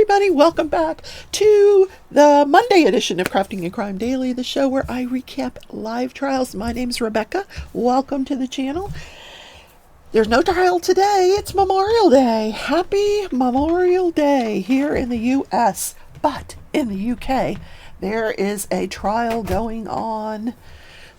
everybody, welcome back to the Monday edition of Crafting and Crime Daily, the show where I recap live trials. My name's Rebecca. Welcome to the channel. There's no trial today. It's Memorial Day. Happy Memorial Day here in the U.S. But in the U.K., there is a trial going on.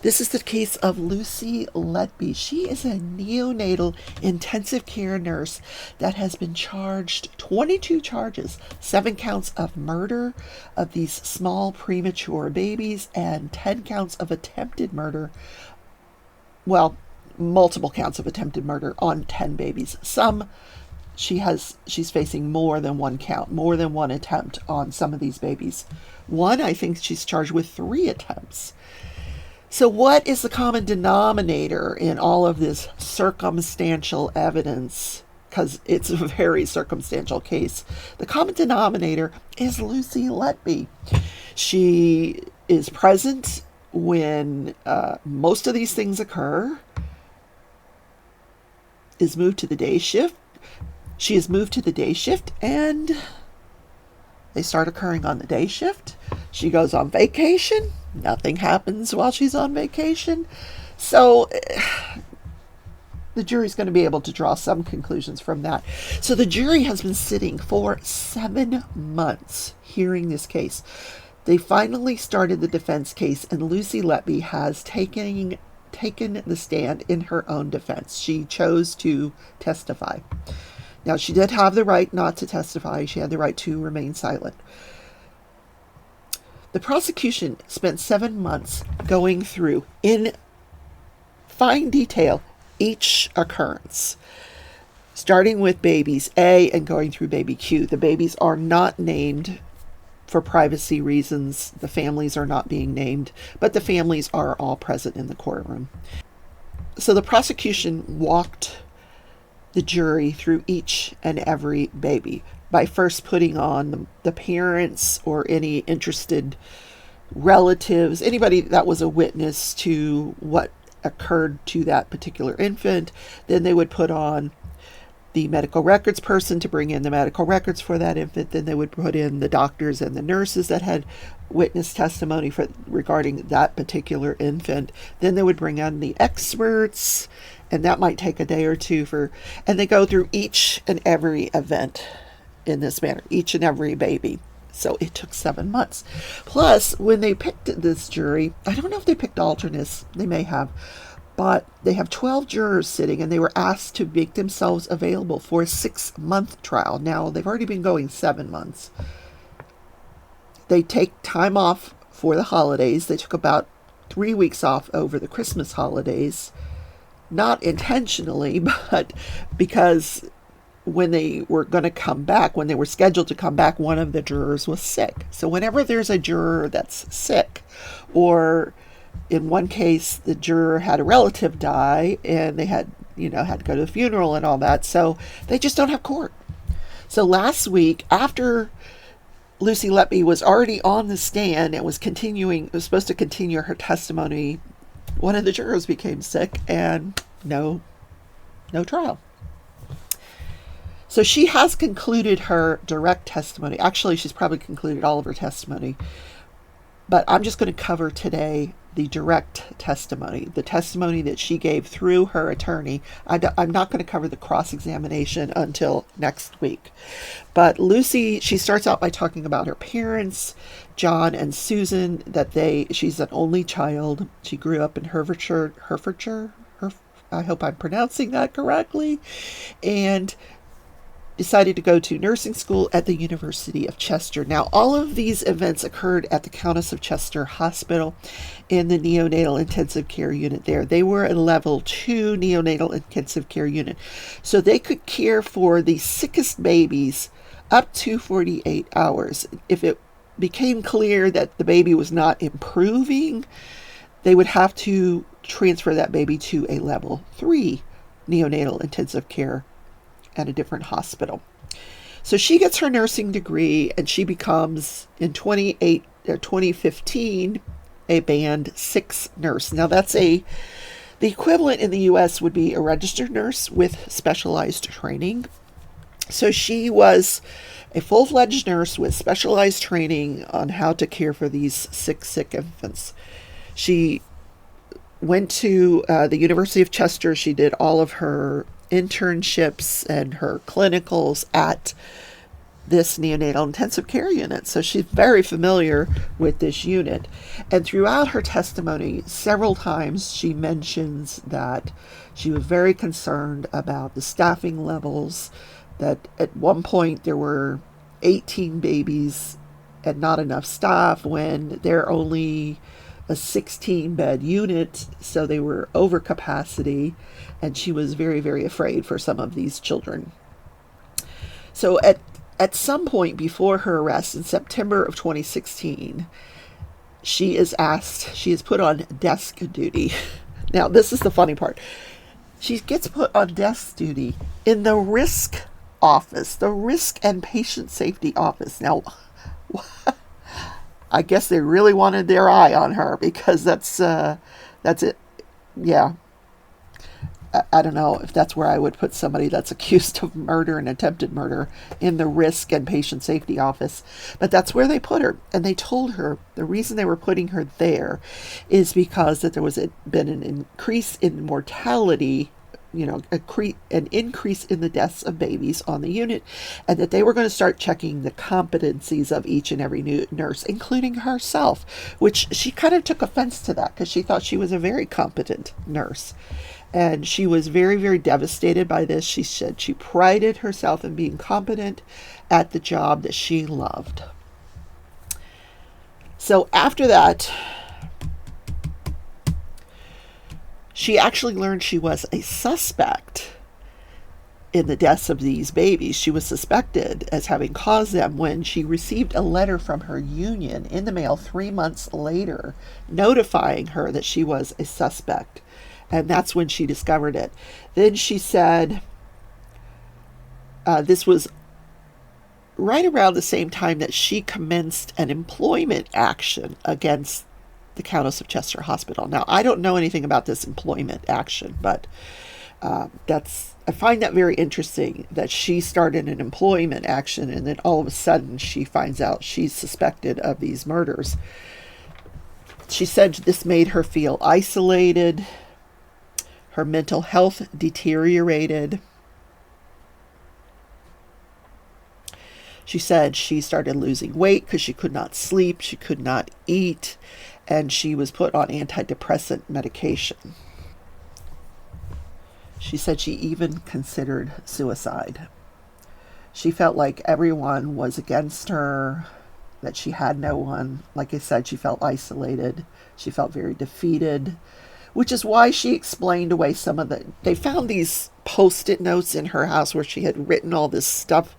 This is the case of Lucy Letby. She is a neonatal intensive care nurse that has been charged 22 charges, 7 counts of murder of these small premature babies and 10 counts of attempted murder. Well, multiple counts of attempted murder on 10 babies. She's facing more than one count, more than one attempt on some of these babies. One, I think she's charged with 3 attempts. So what is the common denominator in all of this circumstantial evidence? Because it's a very circumstantial case. The common denominator is Lucy Letby. She is present when most of these things occur, is moved to the day shift. She is moved to the day shift and they start occurring on the day shift. She goes on vacation. Nothing happens while she's on vacation. So the jury's going to be able to draw some conclusions from that. So the jury has been sitting for 7 months hearing this case. They finally started the defense case, and Lucy Letby has taken the stand in her own defense. She chose to testify. Now, she did have the right not to testify. She had the right to remain silent. The prosecution spent 7 months going through, in fine detail, each occurrence, starting with babies A and going through baby Q. The babies are not named for privacy reasons. The families are not being named, but the families are all present in the courtroom. So the prosecution walked the jury through each and every baby by first putting on the parents or any interested relatives, anybody that was a witness to what occurred to that particular infant. Then they would put on the medical records person to bring in the medical records for that infant. Then they would put in the doctors and the nurses that had witness testimony regarding that particular infant. Then they would bring on the experts, and that might take a day or two and they go through each and every event in this manner, each and every baby. So it took 7 months. Plus, when they picked this jury, I don't know if they picked alternates, they may have, but they have 12 jurors sitting, and they were asked to make themselves available for a 6-month trial. Now, they've already been going 7 months. They take time off for the holidays. They took about 3 weeks off over the Christmas holidays. Not intentionally, but because when they were going to come back, when they were scheduled to come back, one of the jurors was sick. So whenever there's a juror that's sick, or in one case, the juror had a relative die and they had to go to the funeral and all that, so they just don't have court. So last week, after Lucy Letby was already on the stand and was supposed to continue her testimony, one of the jurors became sick and no trial. So she has concluded her direct testimony. Actually, she's probably concluded all of her testimony. But I'm just going to cover today the direct testimony, the testimony that she gave through her attorney. I'm not going to cover the cross-examination until next week. But Lucy, she starts out by talking about her parents, John and Susan, she's an only child. She grew up in Herefordshire. I hope I'm pronouncing that correctly. And decided to go to nursing school at the University of Chester. Now, all of these events occurred at the Countess of Chester Hospital in the neonatal intensive care unit there. They were a level 2 neonatal intensive care unit. So they could care for the sickest babies up to 48 hours. If it became clear that the baby was not improving, they would have to transfer that baby to a level 3 neonatal intensive care at a different hospital. So she gets her nursing degree, and she becomes, in 2015, a band 6 nurse. Now the equivalent in the U.S. would be a registered nurse with specialized training. So she was a full-fledged nurse with specialized training on how to care for these sick infants. She went to the University of Chester. She did all of her internships and her clinicals at this neonatal intensive care unit. So she's very familiar with this unit. And throughout her testimony, several times she mentions that she was very concerned about the staffing levels, that at one point there were 18 babies and not enough staff when they're only a 16-bed unit, so they were over capacity, and she was very, very afraid for some of these children. So at some point before her arrest in September of 2016, she is put on desk duty. Now, this is the funny part. She gets put on desk duty in the risk office, the risk and patient safety office. Now, I guess they really wanted their eye on her, because that's it. Yeah. I don't know if that's where I would put somebody that's accused of murder and attempted murder, in the risk and patient safety office. But that's where they put her. And they told her the reason they were putting her there is because that there was been an increase in mortality, an increase in the deaths of babies on the unit, and that they were going to start checking the competencies of each and every new nurse, including herself, which she kind of took offense to that, because she thought she was a very competent nurse. And she was very, very devastated by this. She said she prided herself in being competent at the job that she loved. So after that, she actually learned she was a suspect in the deaths of these babies. She was suspected as having caused them when she received a letter from her union in the mail 3 months later, notifying her that she was a suspect. And that's when she discovered it. Then she said this was right around the same time that she commenced an employment action against the Countess of Chester Hospital. Now, I don't know anything about this employment action, but I find that very interesting, that she started an employment action and then all of a sudden she finds out she's suspected of these murders. She said this made her feel isolated. Her mental health deteriorated. She said she started losing weight because she could not sleep, she could not eat, and she was put on antidepressant medication. She said she even considered suicide. She felt like everyone was against her, that she had no one. Like I said, she felt isolated. She felt very defeated, which is why she explained away some of they found these Post-it notes in her house where she had written all this stuff.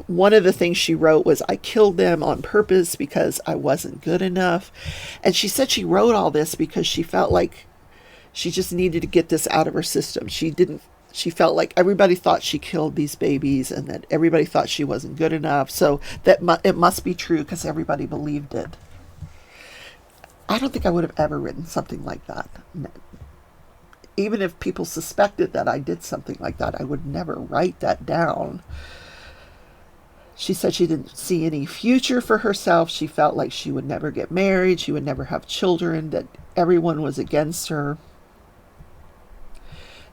One of the things she wrote was, "I killed them on purpose because I wasn't good enough." And she said she wrote all this because she felt like she just needed to get this out of her system. She felt like everybody thought she killed these babies and that everybody thought she wasn't good enough. So that it must be true because everybody believed it. I don't think I would have ever written something like that. Even if people suspected that I did something like that, I would never write that down. She said she didn't see any future for herself. She felt like she would never get married. She would never have children, that everyone was against her.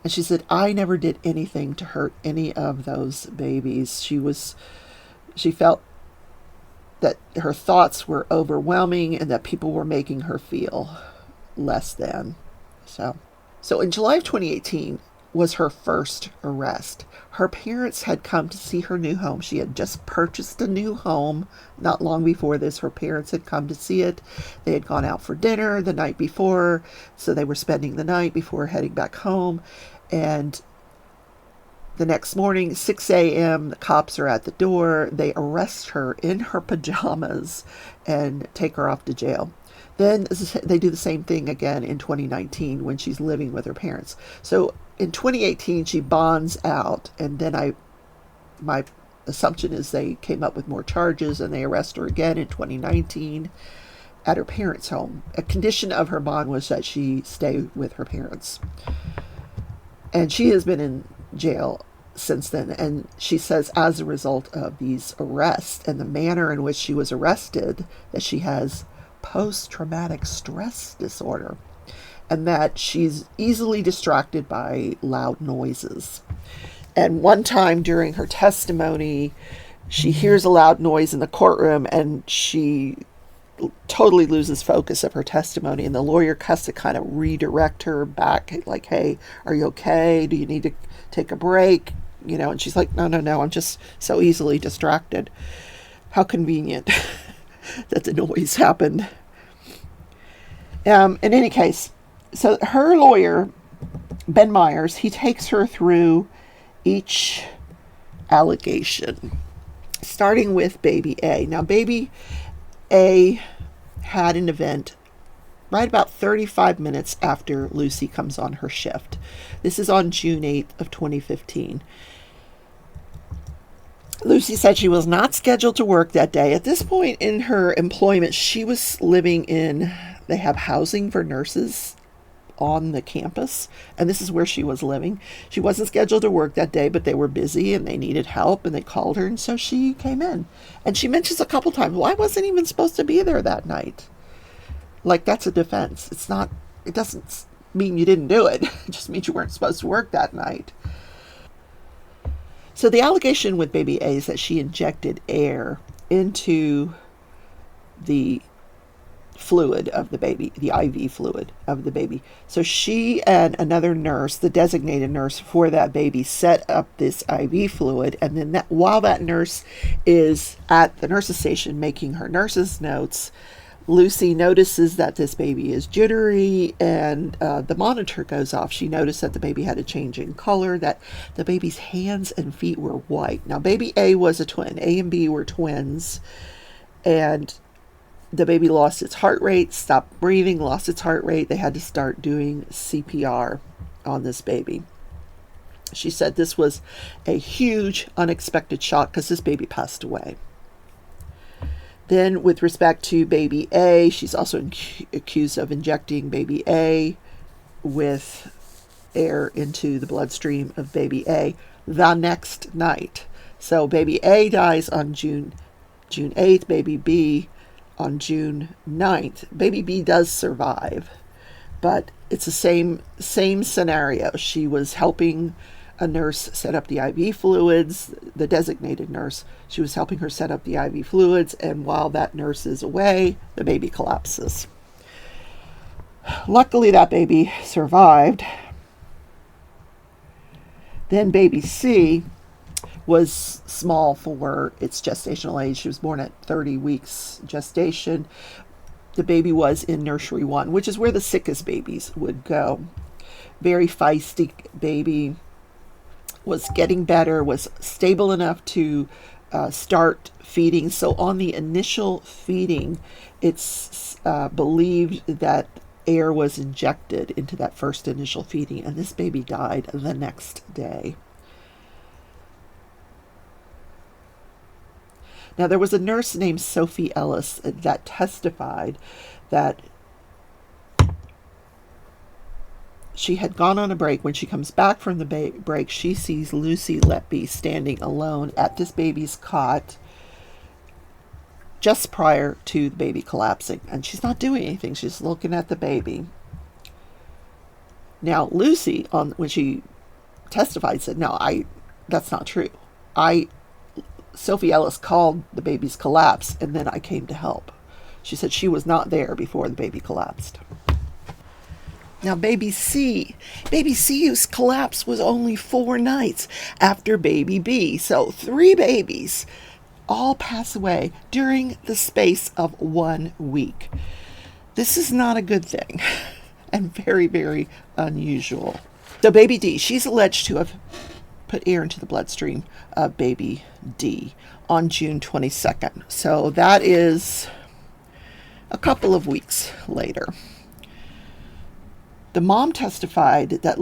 And she said, "I never did anything to hurt any of those babies." She felt that her thoughts were overwhelming and that people were making her feel less than. So in July of 2018 was her first arrest. Her parents had come to see her new home. She had just purchased a new home not long before this. Her parents had come to see it. They had gone out for dinner the night before, so they were spending the night before heading back home. And the next morning, 6 a.m., the cops are at the door. They arrest her in her pajamas and take her off to jail. Then they do the same thing again in 2019 when she's living with her parents. So in 2018, she bonds out, and then my assumption is they came up with more charges and they arrest her again in 2019 at her parents' home. A condition of her bond was that she stay with her parents. And she has been in jail since then. And she says as a result of these arrests and the manner in which she was arrested, that she has post-traumatic stress disorder and that she's easily distracted by loud noises. And one time during her testimony, she hears a loud noise in the courtroom and she totally loses focus of her testimony, and the lawyer has to kind of redirect her back, like, hey, are you okay? Do you need to take a break? And she's like, no, I'm just so easily distracted. How convenient that the noise happened. In any case, so her lawyer, Ben Myers, he takes her through each allegation, starting with baby A. Now, baby A had an event right about 35 minutes after Lucy comes on her shift. This is on June 8th of 2015. Lucy said she was not scheduled to work that day. At this point in her employment, she was living they have housing for nurses on the campus, and this is where she was living. She wasn't scheduled to work that day, but they were busy and they needed help, and they called her, and so she came in. And she mentions a couple times, well, I wasn't even supposed to be there that night. Like, that's a defense. It doesn't mean you didn't do it. It just means you weren't supposed to work that night. So the allegation with baby A is that she injected air into the fluid of the baby, the IV fluid of the baby. So she and another nurse, the designated nurse for that baby, set up this IV fluid, and then while that nurse is at the nurse's station making her nurse's notes, Lucy notices that this baby is jittery, and the monitor goes off. She noticed that the baby had a change in color, that the baby's hands and feet were white. Now, baby A was a twin. A and B were twins, and the baby lost its heart rate, stopped breathing, lost its heart rate. They had to start doing CPR on this baby. She said this was a huge, unexpected shock because this baby passed away. Then, with respect to baby A, she's also accused of injecting baby A with air into the bloodstream of baby A the next night. So baby A dies on June 8th, baby B on June 9th. Baby B does survive, but it's the same scenario. She was helping a nurse set up the IV fluids, the designated nurse. She was helping her set up the IV fluids, and while that nurse is away, the baby collapses. Luckily, that baby survived. Then baby C was small for its gestational age. She was born at 30 weeks gestation. The baby was in nursery 1, which is where the sickest babies would go. Very feisty baby, was getting better, was stable enough to start feeding. So on the initial feeding, it's believed that air was injected into that first initial feeding, and this baby died the next day. Now, there was a nurse named Sophie Ellis that testified that she had gone on a break. When she comes back from the break, she sees Lucy Letby standing alone at this baby's cot just prior to the baby collapsing. And she's not doing anything. She's looking at the baby. Now, Lucy, when she testified, said, no, that's not true. Sophie Ellis called the baby's collapse, and then I came to help. She said she was not there before the baby collapsed. Now, baby C's collapse was only 4 nights after baby B. So 3 babies all pass away during the space of 1 week. This is not a good thing and very, very unusual. So baby D, she's alleged to have put air into the bloodstream of baby D on June 22nd. So that is a couple of weeks later. The mom testified that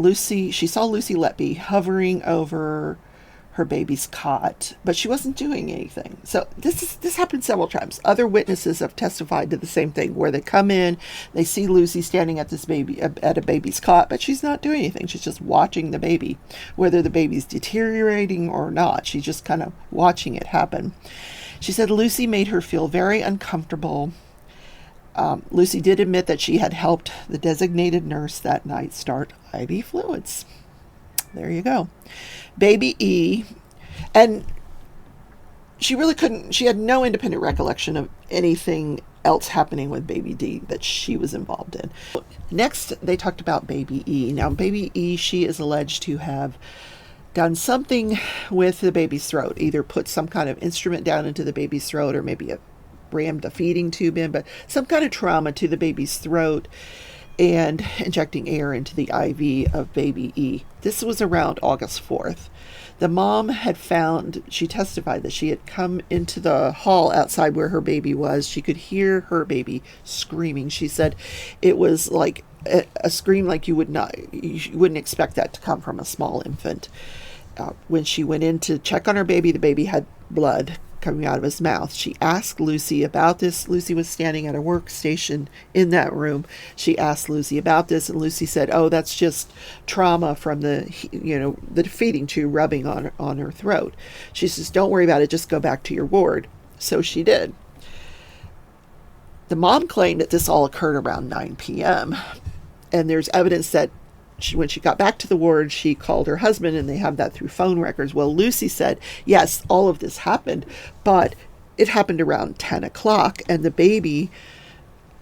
she saw Lucy Letby hovering over her baby's cot, but she wasn't doing anything. So this happened several times. Other witnesses have testified to the same thing, where they come in, they see Lucy standing at a baby's cot, but she's not doing anything. She's just watching the baby, whether the baby's deteriorating or not. She's just kind of watching it happen. She said Lucy made her feel very uncomfortable. Lucy did admit that she had helped the designated nurse that night start IV fluids. There you go. Baby E, and she really couldn't, she had no independent recollection of anything else happening with baby D that she was involved in. Next, they talked about baby E. Now, baby E, she is alleged to have done something with the baby's throat, either put some kind of instrument down into the baby's throat or maybe rammed a feeding tube in, but some kind of trauma to the baby's throat and injecting air into the IV of baby E. This was around August 4th. The mom had found, she testified that she had come into the hall outside where her baby was. She could hear her baby screaming. She said it was like a scream like you wouldn't expect that to come from a small infant. When she went in to check on her baby, the baby had blood coming out of his mouth. She asked Lucy about this. Lucy was standing at a workstation in that room. She asked Lucy about this, and Lucy said, "Oh, that's just trauma from the feeding tube rubbing on her throat." She says, "Don't worry about it. Just go back to your ward." So she did. The mom claimed that this all occurred around 9 p.m. And there's evidence that when she got back to the ward, she called her husband, and they have that through phone records. Well, Lucy said, yes, all of this happened, but it happened around 10 o'clock, and the baby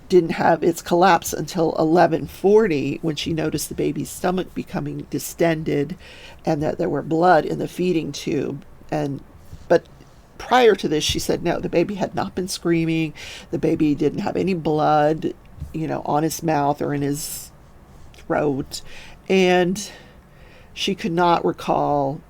didn't have its collapse until 11:40, when she noticed the baby's stomach becoming distended and that there were blood in the feeding tube. But prior to this, she said, no, the baby had not been screaming. The baby didn't have any blood, on his mouth or in his throat, and she could not recall,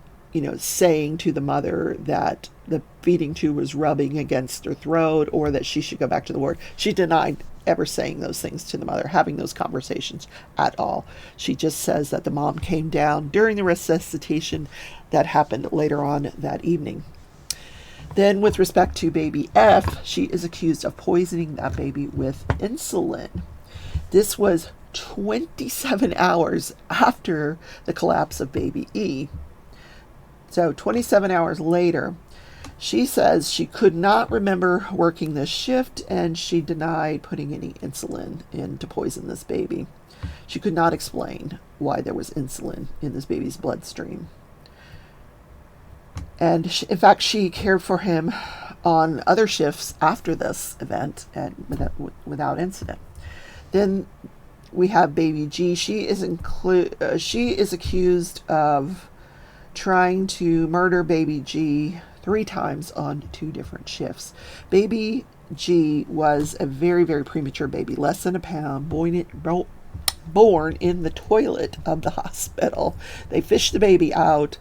saying to the mother that the feeding tube was rubbing against her throat or that she should go back to the ward. She denied ever saying those things to the mother, having those conversations at all. She just says that the mom came down during the resuscitation that happened later on that evening. Then with respect to baby F, she is accused of poisoning that baby with insulin. This was 27 hours after the collapse of baby E. So 27 hours later, she says she could not remember working this shift, and she denied putting any insulin in to poison this baby. She could not explain why there was insulin in this baby's bloodstream. And in fact, she cared for him on other shifts after this event and without incident. Then we have baby G. She is accused of trying to murder baby G 3 times on 2 different shifts. Baby G was a very, very premature baby, less than a pound, born in the toilet of the hospital. They fished the baby out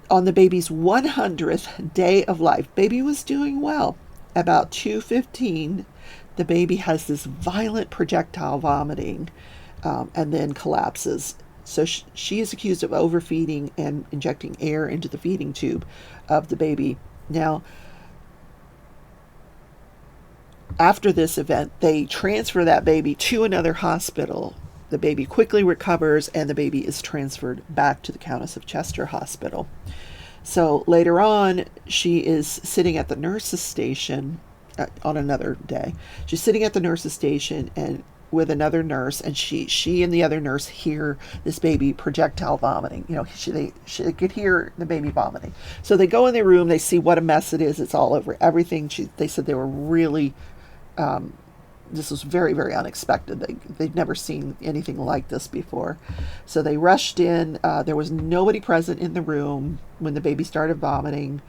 on the baby's 100th day of life. Baby was doing well. About 2:15, the baby has this violent projectile vomiting and then collapses. So she is accused of overfeeding and injecting air into the feeding tube of the baby. Now, after this event, they transfer that baby to another hospital. The baby quickly recovers, and the baby is transferred back to the Countess of Chester Hospital. So later on, she is sitting at the nurse's station on another day. She's sitting at the nurse's station and with another nurse, and she and the other nurse hear this baby projectile vomiting. They could hear the baby vomiting. So they go in their room, they see what a mess it is. It's all over everything. They said they were really, this was very, very unexpected. They'd never seen anything like this before. So they rushed in. There was nobody present in the room when the baby started vomiting.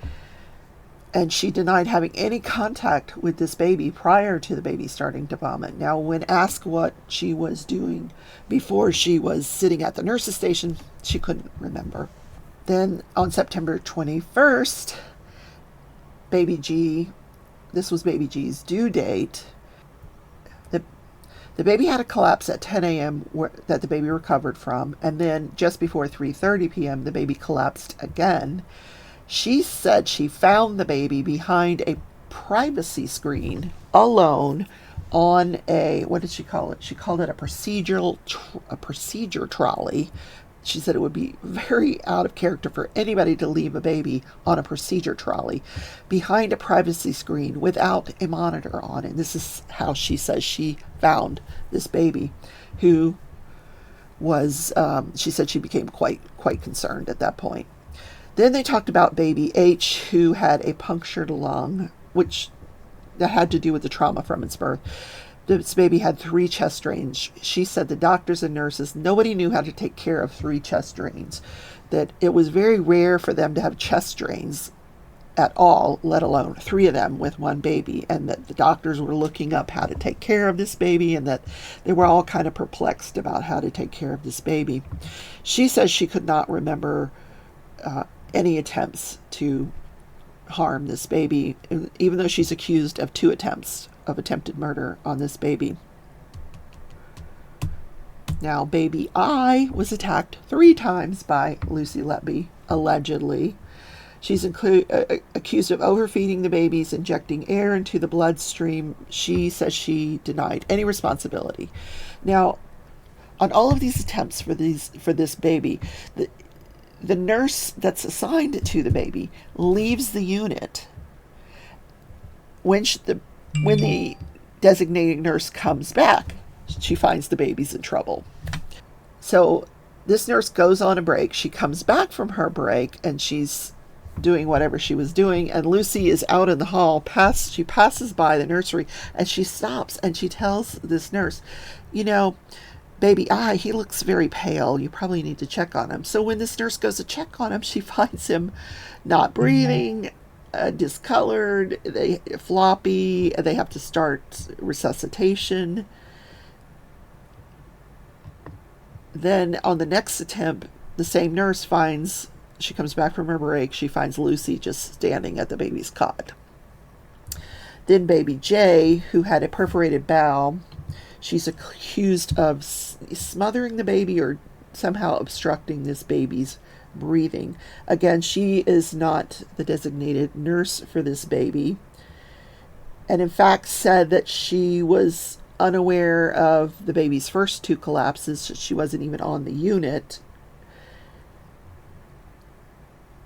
And she denied having any contact with this baby prior to the baby starting to vomit. Now, when asked what she was doing before she was sitting at the nurse's station, she couldn't remember. Then on September 21st, baby G, this was baby G's due date. The baby had a collapse at 10 a.m. That the baby recovered from, and then just before 3:30 p.m. the baby collapsed again. She said she found the baby behind a privacy screen alone on a, what did she call it? She called it a procedure trolley. She said it would be very out of character for anybody to leave a baby on a procedure trolley behind a privacy screen without a monitor on it. This is how she says she found this baby, who was, she said she became quite concerned at that point. Then they talked about baby H, who had a punctured lung, which that had to do with the trauma from its birth. This baby had 3 chest drains. She said the doctors and nurses, nobody knew how to take care of 3 chest drains, that it was very rare for them to have chest drains at all, let alone 3 of them with one baby, and that the doctors were looking up how to take care of this baby, and that they were all kind of perplexed about how to take care of this baby. She says she could not remember any attempts to harm this baby, even though she's accused of 2 attempts of attempted murder on this baby. Now, baby I was attacked 3 times by Lucy Letby, allegedly. She's accused of overfeeding the babies, injecting air into the bloodstream. She says she denied any responsibility. Now, on all of these attempts for this baby, the nurse that's assigned to the baby leaves the unit. When the designated nurse comes back, she finds the baby's in trouble. So this nurse goes on a break. She comes back from her break, and she's doing whatever she was doing, and Lucy is out in the hall. She passes by the nursery, and she stops, and she tells this nurse, baby I, he looks very pale. You probably need to check on him. So when this nurse goes to check on him, she finds him not breathing, discolored, floppy. They have to start resuscitation. Then on the next attempt, the same nurse she comes back from her break, she finds Lucy just standing at the baby's cot. Then baby J, who had a perforated bowel, she's accused of smothering the baby or somehow obstructing this baby's breathing. Again, she is not the designated nurse for this baby, and in fact said that she was unaware of the baby's first 2 collapses. She wasn't even on the unit.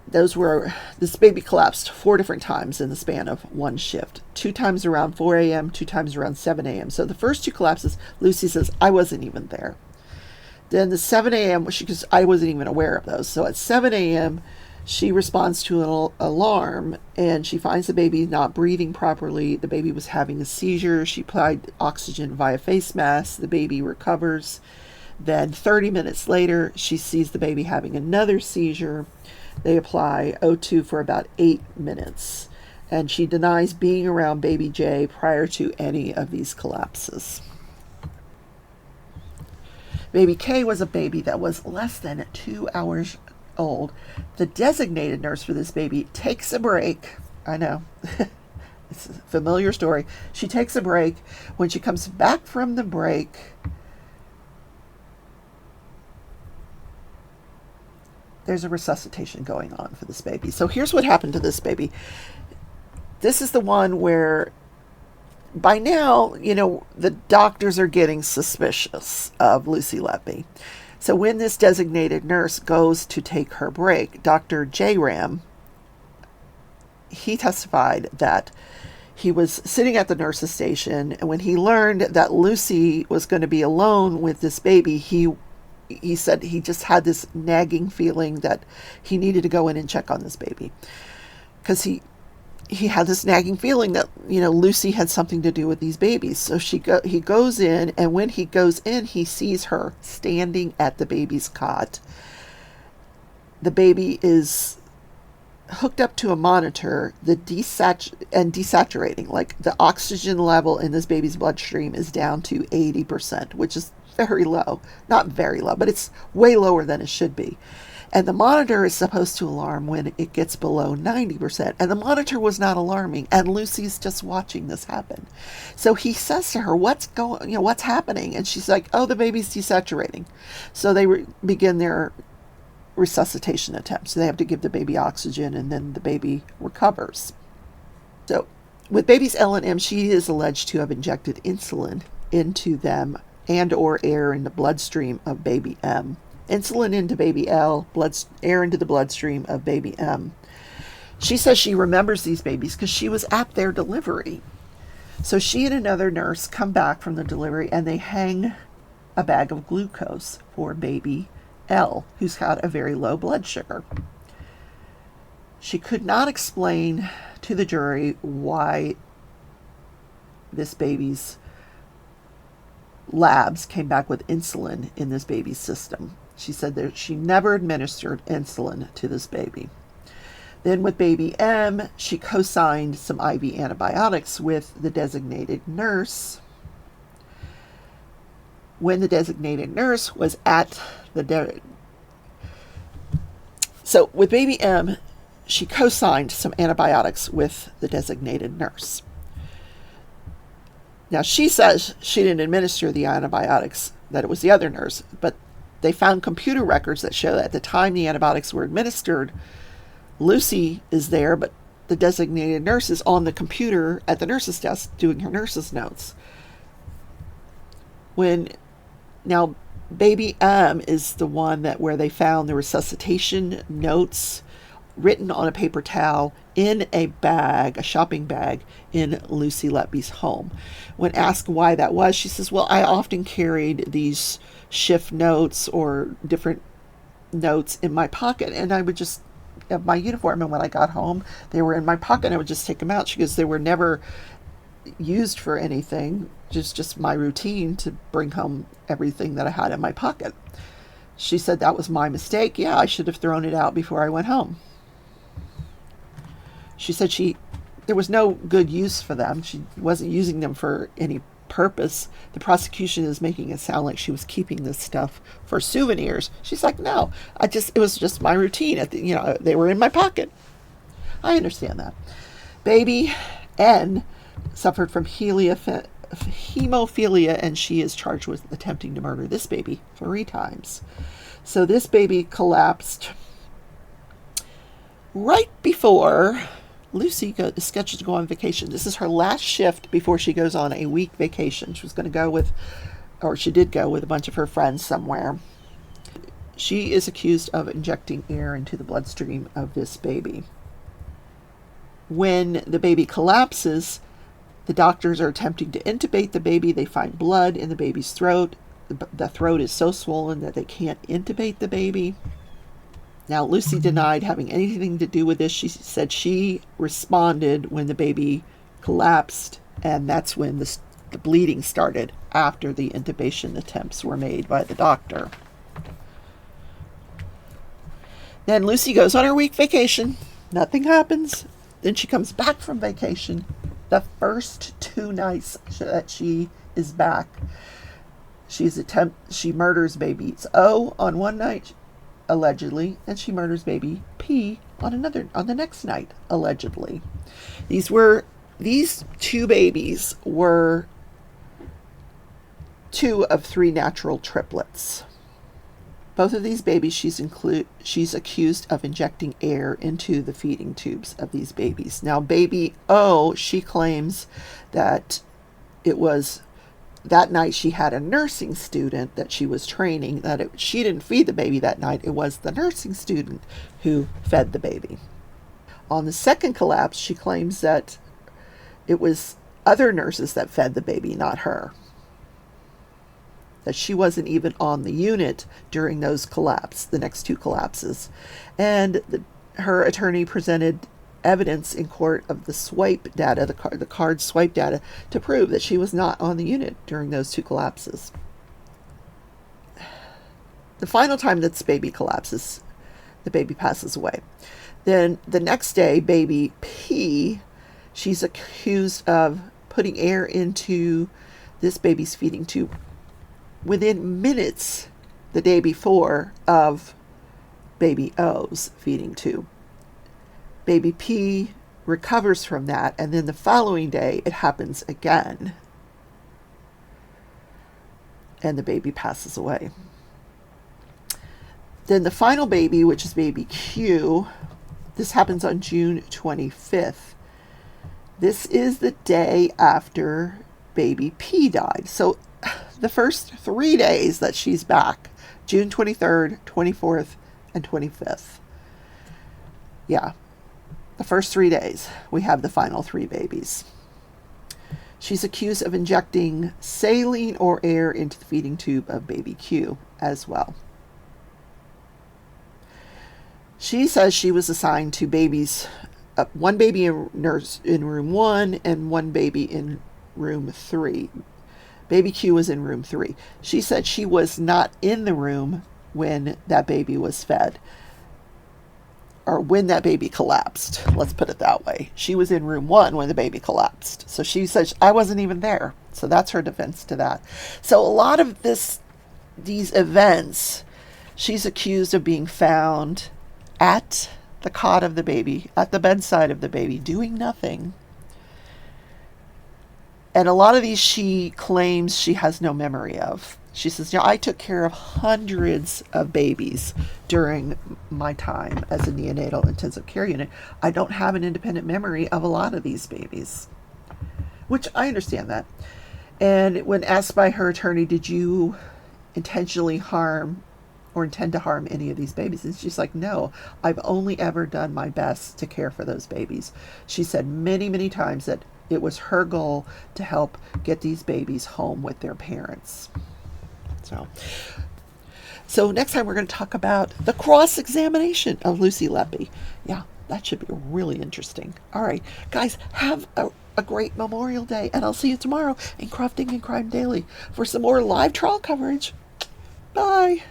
This baby collapsed 4 different times in the span of one shift. 2 times around 4 a.m., 2 times around 7 a.m. So the first 2 collapses, Lucy says, I wasn't even there. Then the 7 a.m., because I wasn't even aware of those. So at 7 a.m., she responds to an alarm, and she finds the baby not breathing properly. The baby was having a seizure. She applied oxygen via face mask. The baby recovers. Then 30 minutes later, she sees the baby having another seizure. They apply O2 for about 8 minutes, and she denies being around baby J prior to any of these collapses. Baby K was a baby that was less than 2 hours old. The designated nurse for this baby takes a break. I know, it's a familiar story. She takes a break. When she comes back from the break, there's a resuscitation going on for this baby. So here's what happened to this baby. This is the one where by now, the doctors are getting suspicious of Lucy Letby. So when this designated nurse goes to take her break, Dr. J. Ram, he testified that he was sitting at the nurse's station, and when he learned that Lucy was going to be alone with this baby, he said he just had this nagging feeling that he needed to go in and check on this baby, because he had this nagging feeling that Lucy had something to do with these babies. So he goes in, and when he goes in, he sees her standing at the baby's cot. The baby is hooked up to a monitor, desaturating, like the oxygen level in this baby's bloodstream is down to 80%, which is very low. Not very low, but it's way lower than it should be. And the monitor is supposed to alarm when it gets below 90%. And the monitor was not alarming. And Lucy's just watching this happen. So he says to her, what's happening? And she's like, oh, the baby's desaturating. So they begin their resuscitation attempts. So they have to give the baby oxygen, and then the baby recovers. So with babies L and M, she is alleged to have injected insulin into them and or air in the bloodstream of baby M. Insulin into baby L, air into the bloodstream of baby M. She says she remembers these babies because she was at their delivery. So she and another nurse come back from the delivery, and they hang a bag of glucose for baby L, who's got a very low blood sugar. She could not explain to the jury why this baby's labs came back with insulin in this baby's system. She said that she never administered insulin to this baby. Then with baby M, she co-signed some IV antibiotics with the designated nurse. When the designated nurse was at So with baby M, she co-signed some antibiotics with the designated nurse. Now, she says she didn't administer the antibiotics, that it was the other nurse, but they found computer records that show that at the time the antibiotics were administered, Lucy is there, but the designated nurse is on the computer at the nurse's desk doing her nurse's notes. Now, baby M is the one where they found the resuscitation notes written on a paper towel in a bag, a shopping bag, in Lucy Letby's home. When asked why that was, she says, well, I often carried these shift notes or different notes in my pocket, and I would just have my uniform, and when I got home, they were in my pocket, and I would just take them out. She goes, they were never used for anything, just my routine to bring home everything that I had in my pocket. She said that was my mistake. Yeah, I should have thrown it out before I went home. She said there was no good use for them. She wasn't using them for any purpose. The prosecution is making it sound like she was keeping this stuff for souvenirs. She's like, no, it was just my routine. They were in my pocket. I understand that. Baby N suffered from hemophilia, and she is charged with attempting to murder this baby 3 times. So this baby collapsed right before Lucy is scheduled to go on vacation. This is her last shift before she goes on a week vacation. She was going to go she did go with a bunch of her friends somewhere. She is accused of injecting air into the bloodstream of this baby. When the baby collapses, the doctors are attempting to intubate the baby. They find blood in the baby's throat. The throat is so swollen that they can't intubate the baby. Now, Lucy denied having anything to do with this. She said she responded when the baby collapsed, and that's when the bleeding started after the intubation attempts were made by the doctor. Then Lucy goes on her week vacation. Nothing happens. Then she comes back from vacation. The first 2 nights that she is back, she murders babies O on one night, allegedly, and she murders baby P on the next night, allegedly. These 2 babies were 2 of 3 natural triplets. Both of these babies she's accused of injecting air into the feeding tubes of these babies. Now, baby O, she claims that it was that night she had a nursing student that she was training, she didn't feed the baby that night. It was the nursing student who fed the baby. On the second collapse, she claims that it was other nurses that fed the baby, not her. That she wasn't even on the unit during the next 2 collapses. And her attorney presented evidence in court of the swipe data, the card swipe data, to prove that she was not on the unit during those 2 collapses. The final time that this baby collapses, the baby passes away. Then the next day, baby P, she's accused of putting air into this baby's feeding tube within minutes the day before of baby O's feeding tube. Baby P recovers from that, and then the following day it happens again, and the baby passes away. Then the final baby, which is baby Q, this happens on June 25th. This is the day after baby P died. So the first 3 days that she's back, June 23rd, 24th, and 25th. Yeah, the first 3 days, we have the final 3 babies. She's accused of injecting saline or air into the feeding tube of baby Q as well. She says she was assigned to babies, one baby in room 1 and one baby in room 3. Baby Q was in room 3. She said she was not in the room when that baby was fed, or when that baby collapsed. Let's put it that way. She was in room 1 when the baby collapsed. So she said, I wasn't even there. So that's her defense to that. So a lot of these events, she's accused of being found at the cot of the baby, at the bedside of the baby, doing nothing. And a lot of these she claims she has no memory of. She says, I took care of hundreds of babies during my time as a neonatal intensive care unit. I don't have an independent memory of a lot of these babies, which I understand that. And when asked by her attorney, did you intentionally harm or intend to harm any of these babies? And she's like, no, I've only ever done my best to care for those babies. She said many, many times that it was her goal to help get these babies home with their parents. So next time we're going to talk about the cross-examination of Lucy Leppy. Yeah, that should be really interesting. All right, guys, have a great Memorial Day, and I'll see you tomorrow in Crafting and Crime Daily for some more live trial coverage. Bye.